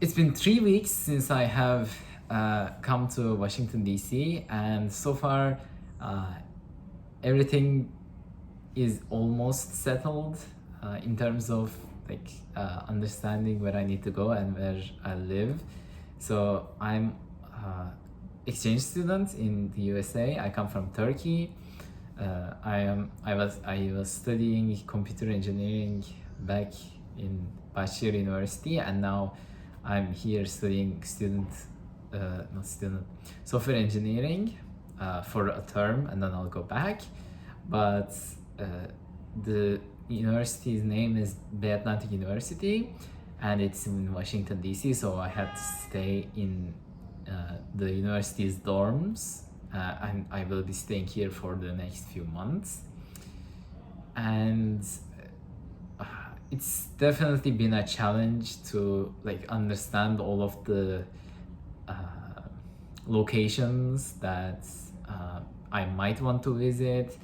It's been 3 weeks since I have come to Washington, D.C., and so far uh, everything is almost settled in terms of understanding where I need to go and where I live. So I'm exchange student in the USA. I come from Turkey. I was studying computer engineering back in Bahçeşehir University, and now I'm here studying not student software engineering for a term, and then I'll go back. But uh, the university's name is Bay Atlantic University, and it's in Washington D.C. So I had to stay in the university's dorms, and I will be staying here for the next few months. And it's definitely been a challenge to understand all of the uh, locations that I might want to visit,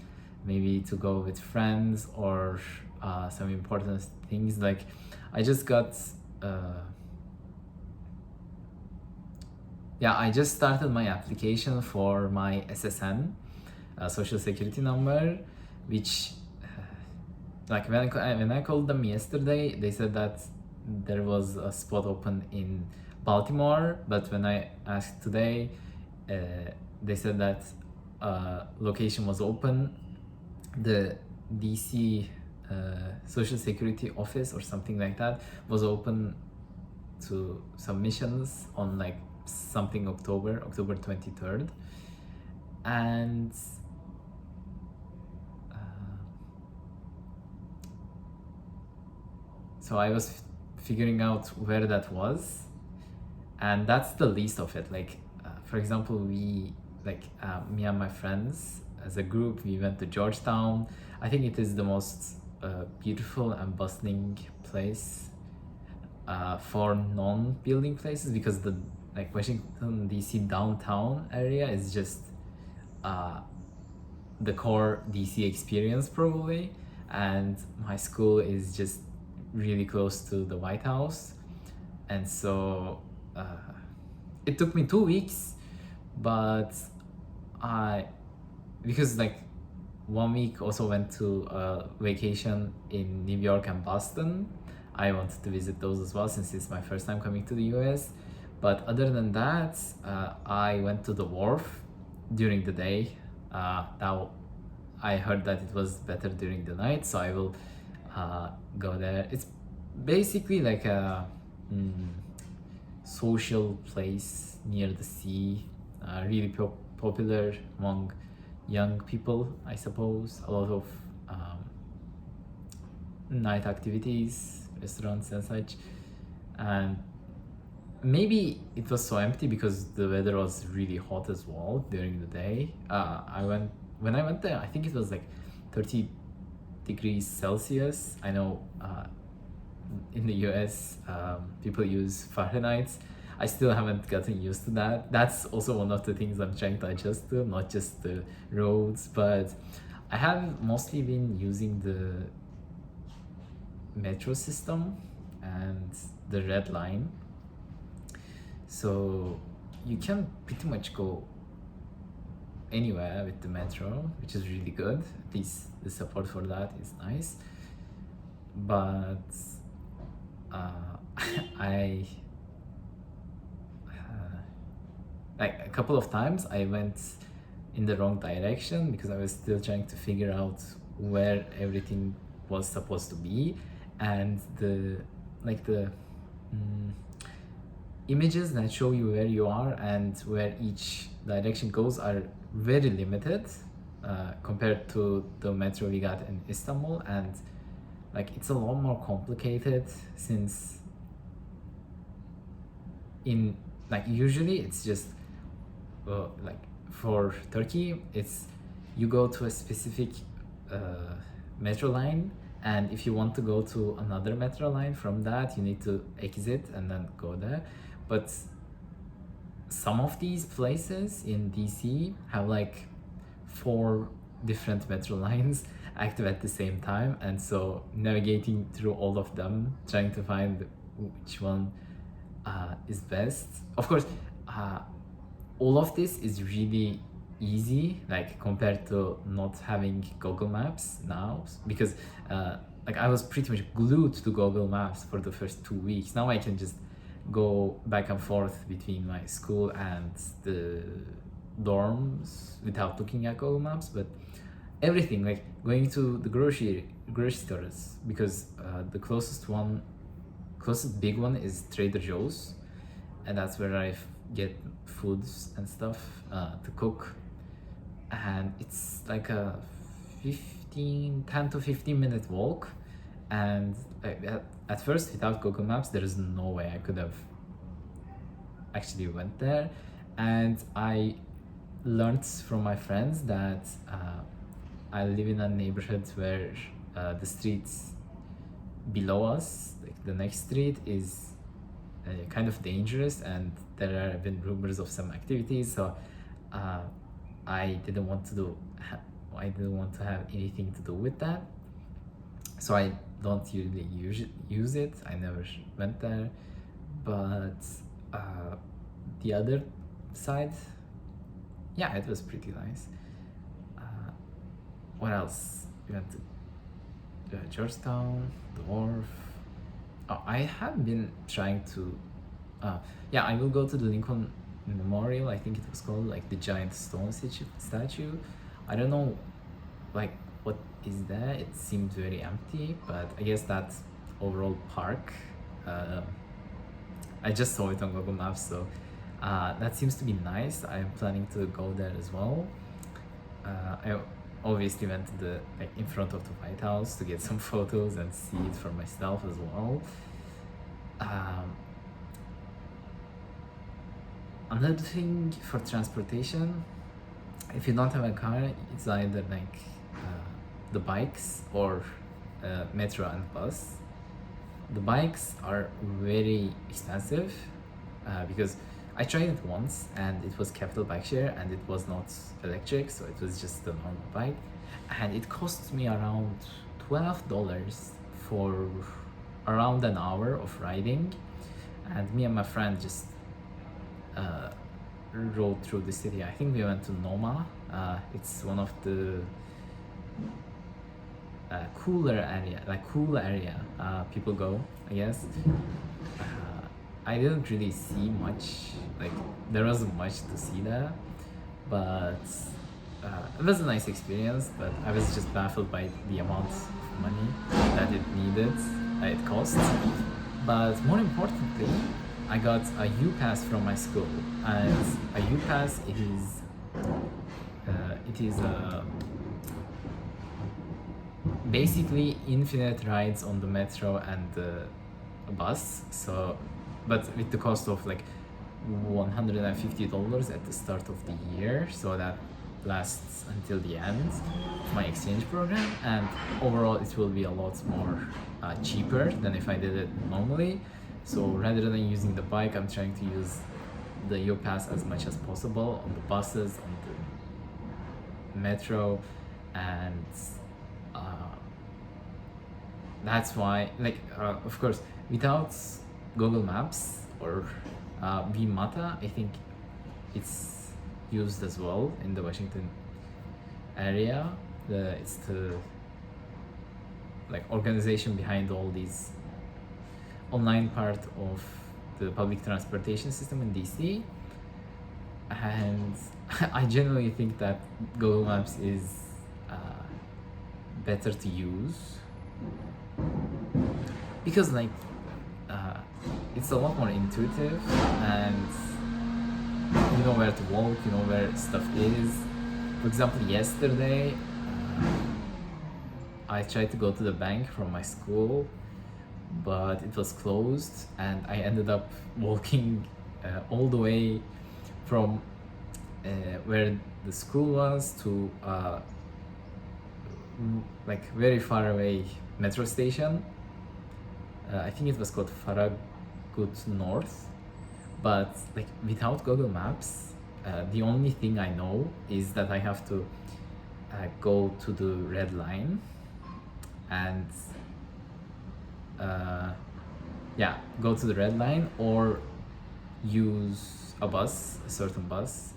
maybe to go with friends or some important things. Like I just got I just started my application for my SSN, social security number, which when I called them yesterday, they said that there was a spot open in Baltimore, but when I asked today, uh, they said that location was open. The DC Social Security office or something like that was open to submissions on something October 23rd, and so I was figuring out where that was, and that's the least of it. For example, me and my friends as a group, we went to Georgetown. I think it is the most beautiful and bustling place for non-building places, because the Washington D.C. downtown area is just the core DC experience probably, and my school is just really close to the White House, and so it took me 2 weeks, but I because 1 week also went to a vacation in New York and Boston. I wanted to visit those as well since it's my first time coming to the US. But other than that, I went to the wharf during the day. Now I heard that it was better during the night, so I will go there. It's basically like a social place near the sea, really popular among young people, I suppose. A lot of night activities, restaurants and such. And maybe it was so empty because the weather was really hot as well during the day. When I went there, I think it was 30 degrees Celsius. I know in the US people use Fahrenheit. I still haven't gotten used to that. That's also one of the things I'm trying to adjust to, not just the roads, but I have mostly been using the metro system and the red line. So you can pretty much go anywhere with the metro, which is really good. At least the support for that is nice. But I a couple of times I went in the wrong direction because I was still trying to figure out where everything was supposed to be, and the images that show you where you are and where each direction goes are very limited compared to the metro we got in Istanbul, and it's a lot more complicated since in usually it's just for Turkey it's you go to a specific metro line, and if you want to go to another metro line from that you need to exit and then go there. But some of these places in DC have 4 different metro lines active at the same time, and so navigating through all of them, trying to find which one is best. Of course, all of this is really easy, like compared to not having Google Maps now, because like I was pretty much glued to Google Maps for the first 2 weeks. Now I can just go back and forth between my school and the dorms without looking at Google Maps. But everything, like going to the grocery stores, because the closest big one is Trader Joe's, and that's where I get foods and stuff to cook. And it's like a 10 to 15 minute walk. And at first, without Google Maps, there is no way I could have actually went there. And I learned from my friends that I live in a neighborhood where the streets below us, like the next street, is kind of dangerous, and there have been rumors of some activities. So I didn't want to have anything to do with that. So I don't usually use it. I never went there. But the other side, yeah, it was pretty nice. What else? We went to Georgetown, the Wharf. Oh, I have been trying to. Yeah, I will go to the Lincoln Memorial. I think it was called, like the giant stone statue. I don't know, like what is there. It seemed very empty, but I guess that overall park. I just saw it on Google Maps, so that seems to be nice. I'm planning to go there as well. I obviously went to the in front of the White House to get some photos and see it for myself as well. Another thing for transportation, if you don't have a car, it's either the bikes or metro and bus. The bikes are very expensive because I tried it once and it was Capital Bike Share and it was not electric, so it was just a normal bike, and it cost me around $12 for around an hour of riding. And me and my friend just rode through the city. I think we went to Noma. It's one of the cool area people go, I guess. I didn't really see much, like there wasn't much to see there, but it was a nice experience. But I was just baffled by the amount of money that it cost. But more importantly, I got a U-Pass from my school, and a U-Pass it is basically infinite rides on the metro and the bus. So, but with the cost of like $150 at the start of the year, so that lasts until the end of my exchange program, and overall it will be a lot more cheaper than if I did it normally. So rather than using the bike, I'm trying to use the U-Pass as much as possible on the buses, on the metro, and that's why, of course, without Google Maps or Vmata, I think it's used as well in the Washington area. It's the organization behind all these online part of the public transportation system in DC, and I generally think that Google Maps is better to use because it's a lot more intuitive, and you know where to walk, you know where stuff is. For example, yesterday I tried to go to the bank from my school, but it was closed, and I ended up walking all the way from where the school was to very far away metro station. I think it was called Farragut North, but without Google Maps, the only thing I know is that I have to go to the red line and go to the red line or use a bus, a certain bus.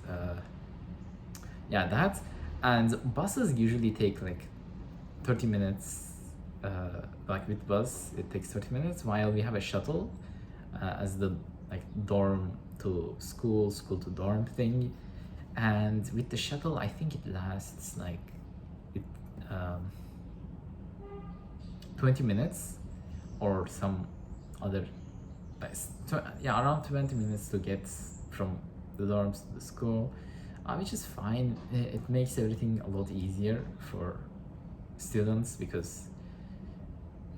Yeah, that. And buses usually take like 30 minutes. Like with bus, it takes 30 minutes, while we have a shuttle as the like dorm to school, school to dorm thing. And with the shuttle, I think it lasts like it, um, 20 minutes or some other, yeah, around 20 minutes to get from the dorms to the school, which is fine. It makes everything a lot easier for students because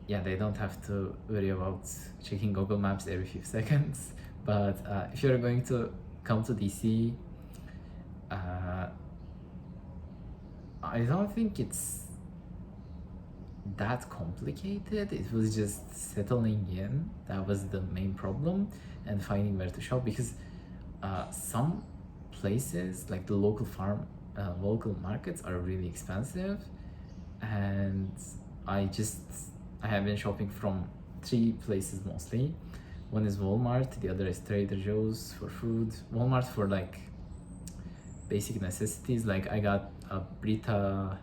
yeah, they don't have to worry about checking Google Maps every few seconds. But if you're going to come to DC, I don't think it's that complicated. It was just settling in. That was the main problem, and finding where to shop, because some places like the local markets are really expensive, and I have been shopping from 3 places mostly. One is Walmart, the other is Trader Joe's for food. Walmart for like basic necessities, like I got a Brita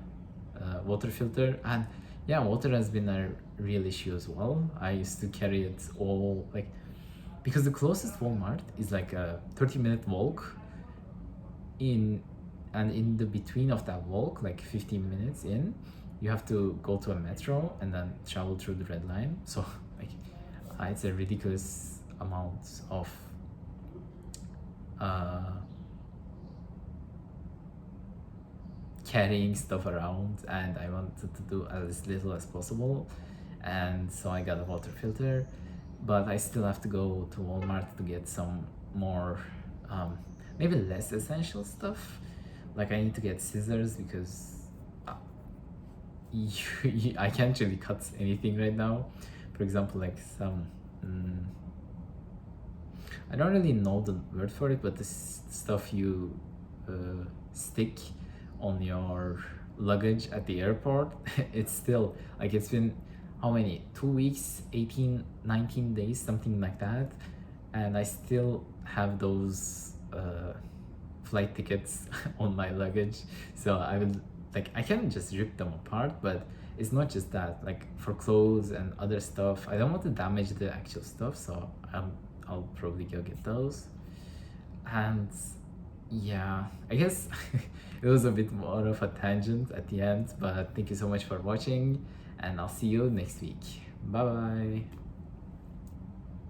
water filter, and yeah, water has been a real issue as well. I used to carry it all, like, because the closest Walmart is like a 30-minute walk in, and in the between of that walk, like 15 minutes in, you have to go to a metro and then travel through the red line. So like it's a ridiculous amount of carrying stuff around, and I wanted to do as little as possible, and so I got a water filter. But I still have to go to Walmart to get some more maybe less essential stuff. Like I need to get scissors because I can't really cut anything right now. For example, like some I don't really know the word for it, but this stuff you stick on your luggage at the airport. It's still like, it's been how many, 2 weeks, 18, 19 days, something like that, and I still have those flight tickets on my luggage. So I will, like, I can just rip them apart, but it's not just that. Like for clothes and other stuff, I don't want to damage the actual stuff, so I'll probably go get those. And yeah, I guess it was a bit more of a tangent at the end, but thank you so much for watching, and I'll see you next week. Bye bye.